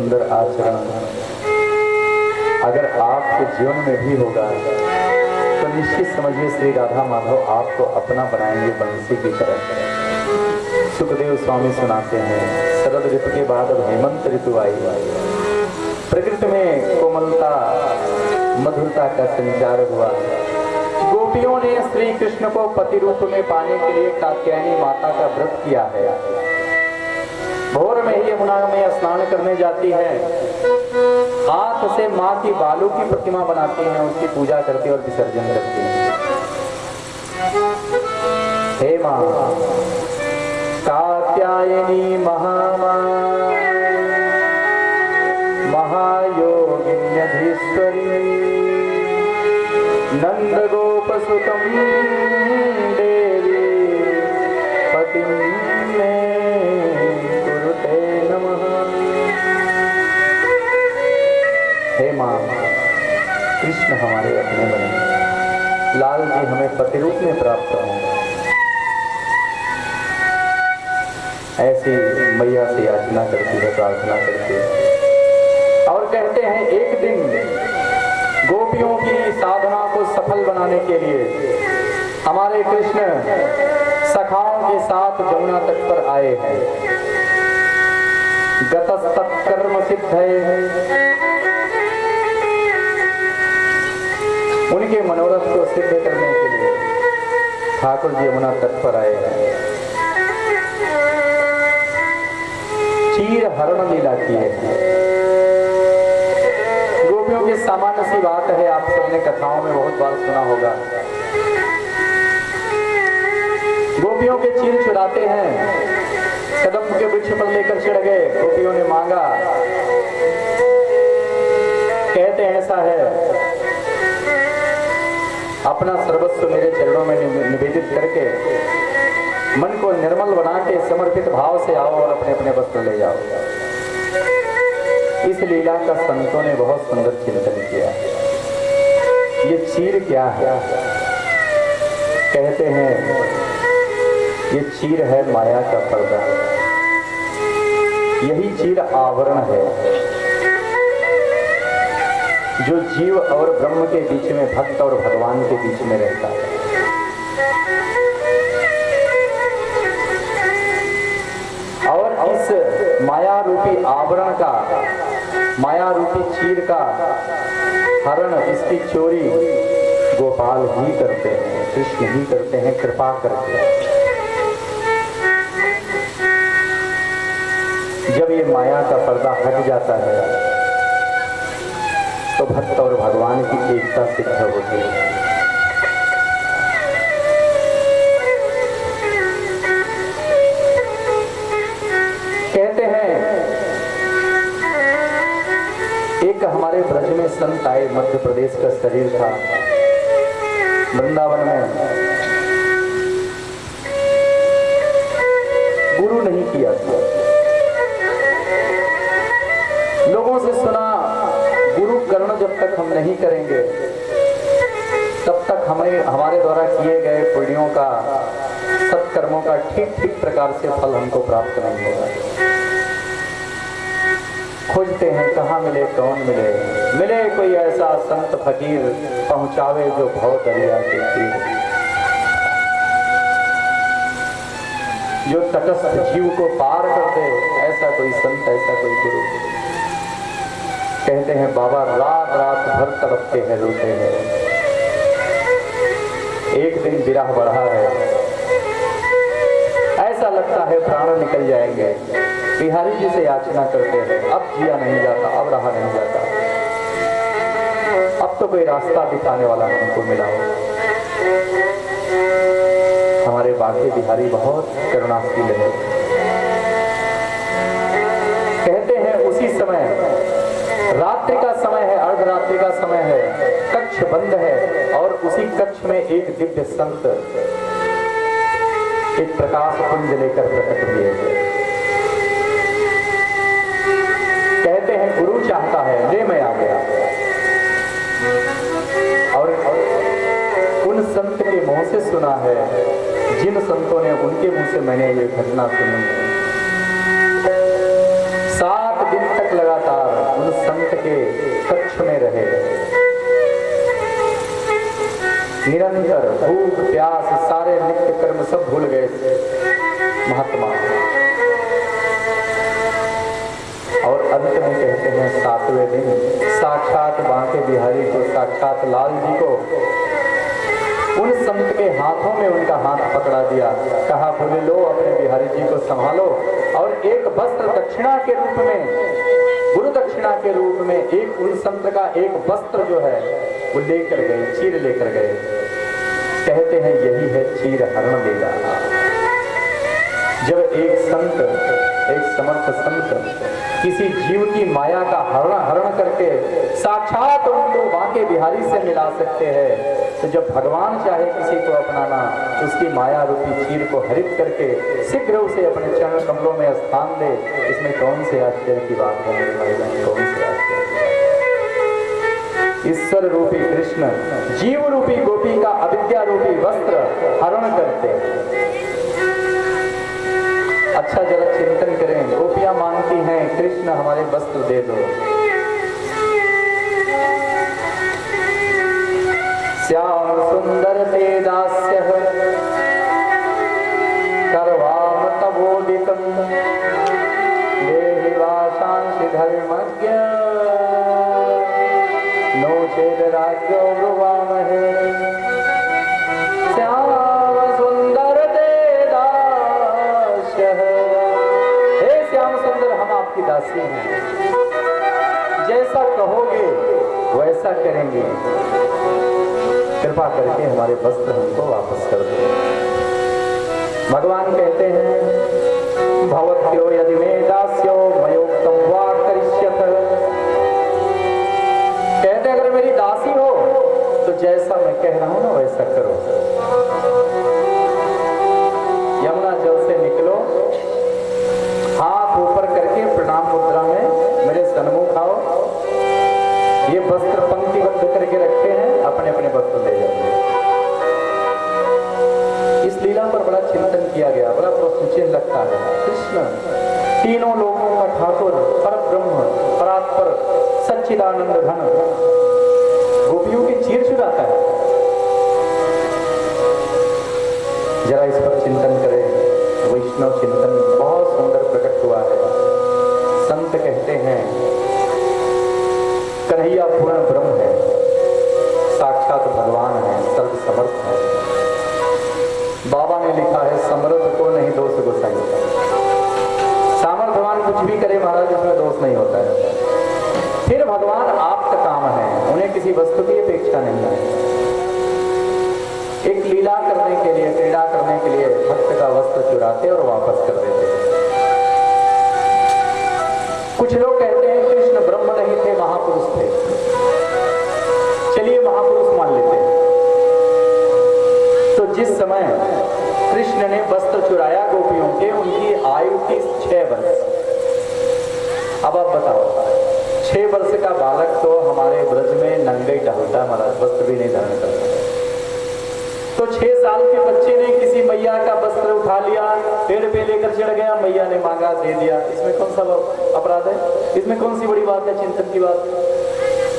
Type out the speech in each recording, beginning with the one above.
सुंदर आचरण अगर आपके जीवन में भी होगा तो निश्चित समझिए श्री राधा माधव आपको अपना बनाएंगे बंसी की तरह। सुखदेव स्वामी सुनाते हैं, शरद ऋतु के बाद अब हेमंत ऋतु आई, प्रकृति में कोमलता मधुरता का संचार हुआ। गोपियों ने श्री कृष्ण को पति रूप में पाने के लिए कात्यायनी माता का व्रत किया है। भोर में ही यमुना में स्नान करने जाती है, हाथ से माँ की बालू की प्रतिमा बनाती हैं, उसकी पूजा करती और विसर्जन करती हैं। हे माँ कात्यायनी महायोगिन्यधीश्वरी नंद गोपसुतम देवी पतिं मे कुरुते नमः। हे माँ, कृष्ण हमारे अपने बने, लाल जी हमें पति रूप में प्राप्त हों, ऐसी मैया से याचना करती है, प्रार्थना करती है। और कहते हैं एक दिन गोपियों की साधना को सफल बनाने के लिए हमारे कृष्ण सखाओं के साथ जमुना तट पर आए हैं। गतस्तत्कर्म सिद्धये, उनके मनोरथ को सिद्ध करने के लिए ठाकुर जी यमुना तट पर आए हैं। चीर हरण लीला की है। गोपियों की सामान्य सी बात है, आप सबने कथाओं में बहुत बार सुना होगा। गोपियों के चीर छुड़ाते हैं, कदम के वृक्ष पर लेकर चढ़ गए, गोपियों ने मांगा, कहते हैं ऐसा है अपना सर्वस्व मेरे चरणों में निवेदित करके मन को निर्मल बना के समर्पित भाव से आओ और अपने अपने वस्त्र ले जाओ। इस लीला का संतों ने बहुत सुंदर चिंतन किया। ये चीर क्या है? कहते हैं ये चीर है माया का पर्दा, यही चीर आवरण है जो जीव और ब्रह्म के बीच में, भक्त और भगवान के बीच में रहता है। और इस माया रूपी आवरण का, माया रूपी चीर का हरण, इसकी चोरी गोपाल ही करते हैं, कृष्ण ही करते हैं कृपा करके। जब ये माया का पर्दा हट जाता है तो भक्त और भगवान की एकता सिद्ध होती है। कहते हैं एक हमारे ब्रज में संत आए, मध्य प्रदेश का शरीर था, वृंदावन में गुरु नहीं किया था। लोगों से सुना गुरु कर्ण जब तक हम नहीं करेंगे तब तक हमें हमारे द्वारा किए गए पुण्यों का, सत्कर्मों का ठीक ठीक प्रकार से फल हमको प्राप्त नहीं होगा। खोजते हैं कहाँ मिले, कौन मिले, मिले कोई ऐसा संत फकीर पहुंचावे जो भव दरिया के तीर, जो तटस्थ जीव को पार कर दे, ऐसा कोई संत, ऐसा कोई गुरु। कहते हैं बाबा रात रात भर तड़पते हैं, रोते हैं। एक दिन विरह बढ़ा है, ऐसा लगता है प्राण निकल जाएंगे। बिहारी जी से याचना करते हैं, अब जिया नहीं जाता, अब रहा नहीं जाता, अब तो कोई रास्ता दिखाने वाला हमको मिला हो। हमारे बाकी बिहारी बहुत करुणाशील है। कहते हैं उसी समय, रात्रि का समय है, अर्धरात्रि का समय है, कक्ष बंद है और उसी कक्ष में एक दिव्य संत एक प्रकाश पुंज लेकर प्रकट हुए हैं। कहते हैं गुरु चाहता है, ले मैं आ गया। और उन संत के मुंह से सुना है, जिन संतों ने, उनके मुंह से मैंने ये घटना सुनी। 7 दिन तक लगातार उन संत के कक्ष में रहे। निरंतर भूख प्यास सारे नित्य कर्म सब भूल गए महात्मा। और अंत में कहते हैं 7वें दिन साक्षात बांके बिहारी को, साक्षात लाल जी को उन संत के हाथों में उनका हाथ पकड़ा दिया। कहा बोले लो अपने बिहारी जी को संभालो। और एक वस्त्र दक्षिणा के रूप में, गुरु दक्षिणा के रूप में एक उन संत का एक वस्त्र जो है वो लेकर गए, चीर लेकर गए। कहते हैं यही है चीर हरण लीला। जब एक संत, एक समर्थ संत किसी जीव की माया का हरण करके साक्षात उनको बांके बिहारी से मिला सकते हैं, तो जब भगवान चाहे किसी को अपनाना तो उसकी माया रूपी चीर को हरित करके शीघ्र उसे अपने चरण कमलों में स्थान दे, इसमें कौन से आश्चर्य की बात है? कौन से आश्चर्य? ईश्वर रूपी कृष्ण जीव रूपी गोपी का अविद्या रूपी वस्त्र हरण करते। अच्छा जरा चिंतन करें, गोपियां मांगती हैं कृष्ण हमारे वस्त्र दे दो। श्याम सुंदर ते दास्यः करवाम तवोदितम् देहि वाशांसि धर्मज्ञ नो चेद राज्यो ब्रुवामहे। श्याम सुंदर ते दास्यः, हे श्याम सुंदर हम आपकी दासी हैं, जैसा कहोगे वैसा करेंगे, कृपा करके हमारे वस्त्र हमको वापस कर दो। भगवान कहते हैं भवत्यो यदि मे दास्यो मयोक्तम वा करिष्यथ। कहते अगर मेरी दासी हो तो जैसा मैं कह रहा हूं ना वैसा करो। यमुना जल से निकलो, हाथ ऊपर करके प्रणाम मुद्रा में मेरे सन्मुख आओ। ये वस्त्र पंक्तिबद्ध करके रखे हैं, अपने अपने वस्त्र ले जाओ। इस लीला पर बड़ा चिंतन किया गया, बड़ा प्रश्नचिन्ह लगता है। कृष्ण तीनों लोगों का ठाकुर, पर ब्रह्म, परात्पर, सच्चिदानंद घन, गोपियों की चीर चुराता है। जरा इस पर चिंतन करें। वैष्णव चिंतन बहुत सुंदर प्रकट हुआ है। संत कहते हैं कन्हैया पूर्ण ब्रह्म है, साक्षात भगवान है, सर्व समर्थ है। बाबा ने लिखा है समर्थ को नहीं दोष गोसाई। सामर्थ्यवान कुछ भी करे महाराज, इसमें दोष नहीं होता है। फिर भगवान आपका काम है, उन्हें किसी वस्तु की अपेक्षा नहीं है। एक लीला करने के लिए, क्रीड़ा करने के लिए भक्त का वस्त्र चुराते और वापस कर देते। कुछ लोग कहते हैं कृष्ण ब्रह्म नहीं थे, महापुरुष थे। चलिए महापुरुष मान लेते हैं। तो जिस समय कृष्ण ने वस्त्र चुराया गोपियों के, उनकी आयु थी 6 वर्ष। अब आप बताओ, 6 वर्ष का बालक तो हमारे ब्रज में नंगे टहलता, हमारा वस्त्र भी नहीं धारण करता। तो 6 साल के बच्चे ने किसी मैया का वस्त्र उठा लिया, पेड़ पे लेकर चढ़ गया, मैया ने मांगा दे दिया। इसमें कौन सा अपराध है? इसमें कौन सी बड़ी बात है, चिंतन की बात?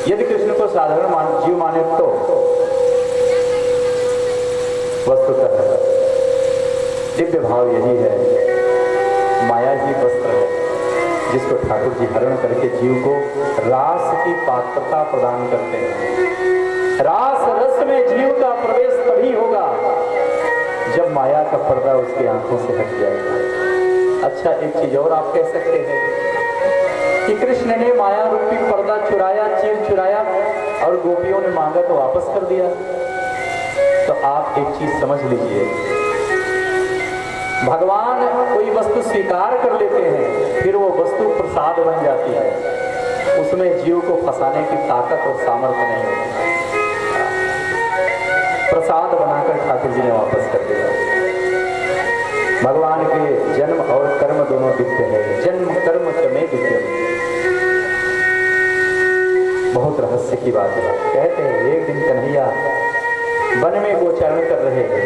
यदि कृष्ण को साधारण जीव माने तो वस्तुतः दिव्य भाव यही है, माया ही वस्त्र है जिसको ठाकुर जी हरण करके जीव को रास की पात्रता प्रदान करते हैं। रास रस में जीव का प्रवेश तभी होगा जब माया का पर्दा उसकी आंखों से हट जाएगा। अच्छा एक चीज और आप कह सकते हैं कि कृष्ण ने माया रूपी पर्दा चुराया, चीर चुराया और गोपियों ने मांगा तो वापस कर दिया। तो आप एक चीज समझ लीजिए, भगवान कोई वस्तु स्वीकार कर लेते हैं, फिर वो वस्तु प्रसाद बन जाती है, उसमें जीव को फंसाने की ताकत और सामर्थ्य नहीं होती। प्रसाद बनाकर ठाकुर जी ने वापस कर दिया। भगवान के जन्म और कर्म दोनों दिव्य है, जन्म कर्म चमे दिव्य। बहुत रहस्य की बात है। कहते हैं एक दिन कन्हैया वन में गोचरण कर रहे थे।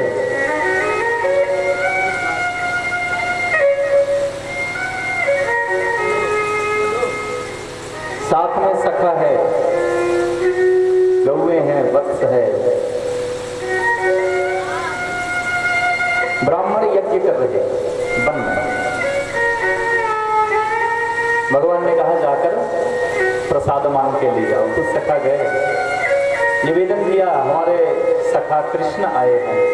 ब्राह्मण यज्ञ कर रहे वन में। भगवान ने कहा जाकर प्रसाद मांग के ले जाओ। कुछ सखा गए, निवेदन किया हमारे सखा कृष्ण आए हैं,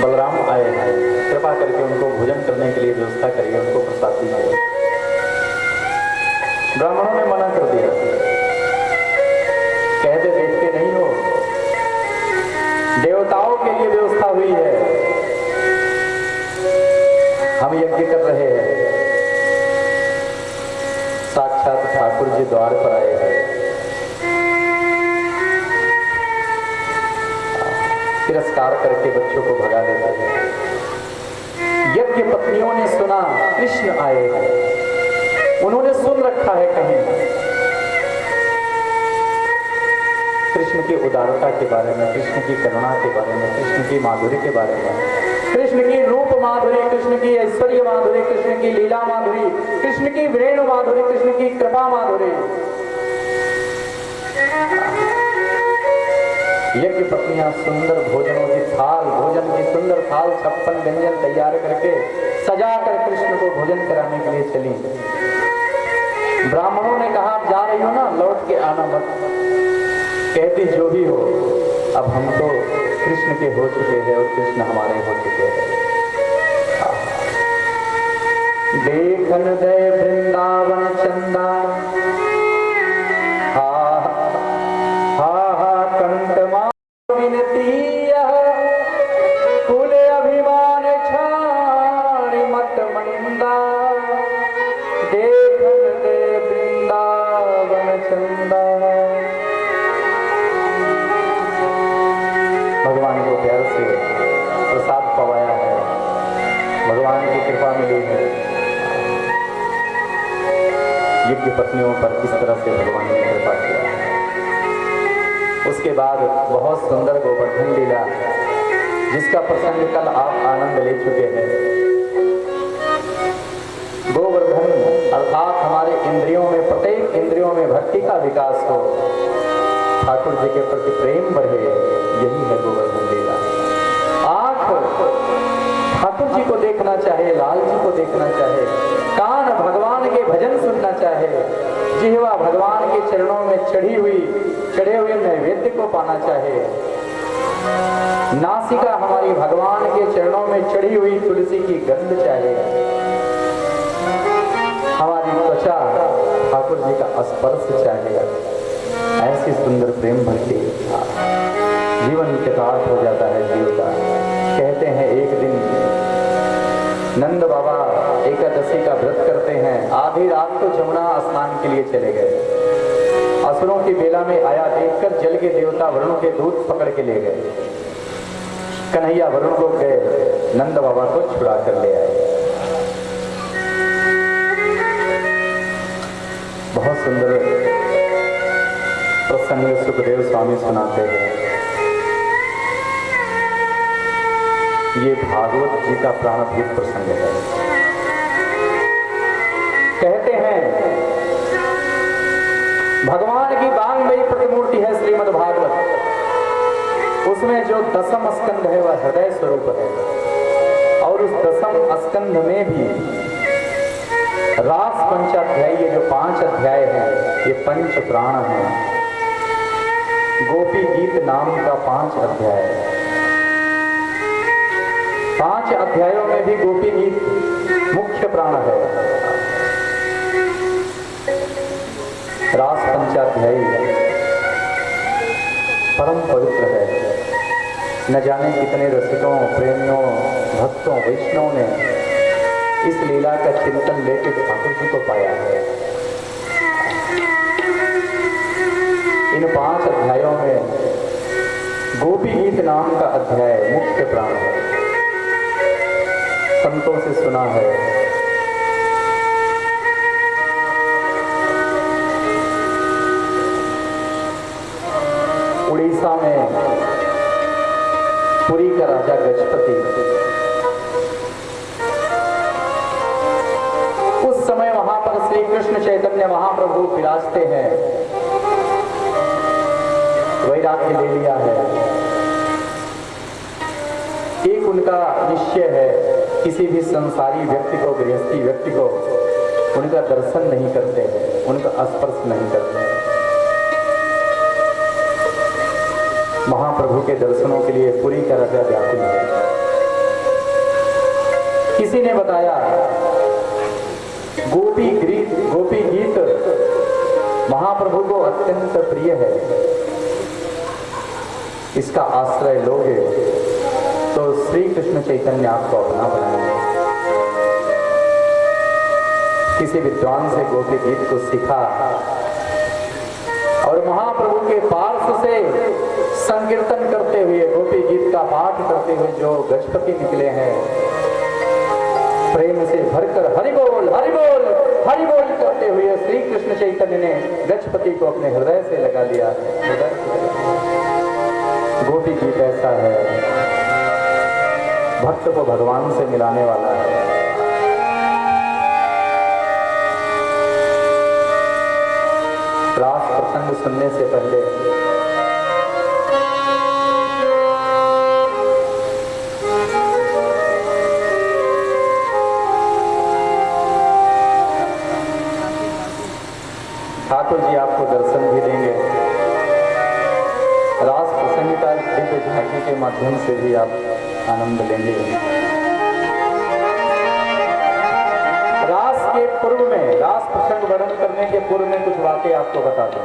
बलराम आए हैं, कृपा करके उनको भोजन करने के लिए व्यवस्था करिए, उनको प्रसाद दीजिए। ब्राह्मणों ने मना कर दिया, कहते देखते नहीं हो देवताओं के लिए व्यवस्था हुई है, हम यज्ञ कर रहे हैं। साक्षात ठाकुर जी द्वार पर आए हैं, तिरस्कार करके बच्चों को भगा देते हैं। यज्ञ पत्नियों ने सुना कृष्ण आए हैं, उन्होंने सुन रखा है कहीं कृष्ण की उदारता के बारे में, कृष्ण की करुणा के बारे में, कृष्ण की माधुरी के बारे में, कृष्ण की रूप माधुरी, कृष्ण की ऐश्वर्य माधुरी, कृष्ण की लीला माधुरी, कृष्ण की वेणु माधुरी, कृष्ण की कृपा माधुरी। यज्ञ पत्नियां सुंदर भोजनों की थाल, भोजन की सुंदर थाल 56 व्यंजन तैयार करके सजा कर कृष्ण को भोजन कराने के लिए चली। ब्राह्मणों ने कहा आप जा रही हो ना, लौट के आना मत। कहती जो भी हो, अब हम तो कृष्ण के हो चुके हैं और कृष्ण हमारे हो चुके हैं। देखन दे वृंदावन चंदा, हा हा हा कंठमा विनती, कुल अभिमान छाड़ मत मंदा। देखन दे वृंदावन चंदा। भगवान को प्यार से प्रसाद पवाया है, भगवान की कृपा मिली है। यज्ञ पत्नियों पर किस तरह से भगवान ने कृपा किया है। उसके बाद बहुत सुंदर गोवर्धन लीला, जिसका प्रसंग कल आप आनंद ले चुके हैं। गोवर्धन अर्थात हमारे इंद्रियों में, प्रत्येक इंद्रियों में भक्ति का विकास हो, ठाकुर जी के प्रति प्रेम बढ़े, यही है गोवर्धन लीला। आंख ठाकुर जी को देखना चाहे, लाल जी को देखना चाहे, कान भगवान के भजन सुनना चाहे, जिह्वा भगवान के चरणों में चढ़े हुए नैवेद्य को पाना चाहे, नासिका हमारी भगवान के चरणों में चढ़ी हुई तुलसी की गंध चाहे, हमारी त्वचा ठाकुर जी का स्पर्श चाहे, ऐसी सुंदर प्रेम भक्ति जीवन कृतार्थ हो जाता है जीव का। कहते हैं एक दिन नंद बाबा एकादशी का व्रत करते हैं, आधी रात को जमुना स्नान के लिए चले गए। असुरों की बेला में आया देखकर जल के देवता वरुण के दूत पकड़ के ले गए। कन्हैया वरुण को गए, नंद बाबा को छुड़ा कर ले आए। बहुत सुंदर प्रसंग सुखदेव स्वामी सुनाते हैं। ये भागवत जी का प्राणभूत प्रसंग है। कहते हैं भगवान की वांगमयी प्रतिमूर्ति है श्रीमद् भागवत, उसमें जो दसम स्कंध है वह हृदय स्वरूप है, और उस दसम स्कंध में भी रास पंचाध्यायी, ये जो 5 अध्याय हैं, ये पंच प्राण हैं। गोपी गीत नाम का 5 अध्याय, 5 अध्यायों में भी गोपी गीत मुख्य प्राण है। रास पंचाध्यायी परम पवित्र है। न जाने कितने रसिकों, प्रेमियों, भक्तों, वैष्णवों ने इस लीला का चिंतन लेकर ठाकुर जी को पाया है। इन 5 अध्यायों में गोपी गीत नाम का अध्याय मुख्य प्राण है। संतों से सुना है, उड़ीसा में पुरी का राजा गजपति, उस समय वहां पर श्री कृष्ण चैतन्य महाप्रभु विराजते हैं। वैराग्य ले लिया है। एक उनका निश्चय है, किसी भी संसारी व्यक्ति को, गृहस्थी व्यक्ति को उनका दर्शन नहीं करते हैं, उनका स्पर्श नहीं करते हैं। महाप्रभु के दर्शनों के लिए पूरी तरह से व्याकुल है। किसी ने बताया गोपी गीत महाप्रभु को अत्यंत प्रिय है, इसका आश्रय लोगे तो श्री कृष्ण चैतन्य आपको अपना बनाएंगे। किसी विद्वान से गोपी गीत को सीखा और महाप्रभु के पार्श्व से संकीर्तन करते हुए, गोपी गीत का पाठ करते हुए जो गजपति निकले हैं, प्रेम से भरकर हरि बोल हरि बोल हरि बोल करते हुए श्री कृष्ण चैतन्य ने गजपति को अपने हृदय से लगा लिया। गोपी गीत ऐसा है, भक्त को भगवान से मिलाने वाला है। रास प्रसंग सुनने से पहले ठाकुर जी आपको दर्शन भी देंगे, रास प्रसंग का दिव्य झांकी के माध्यम से भी आप आनंद लेंगे। रास के पूर्व में, रास प्रसंग वर्णन करने के पूर्व में कुछ बातें आपको बता दूं।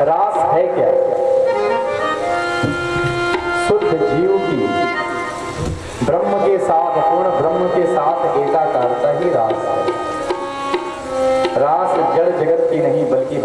रास है क्या? शुद्ध जीव की ब्रह्म के साथ, पूर्ण ब्रह्म के साथ एकाकारता ही रास है। रास जड़ जगत की नहीं बल्कि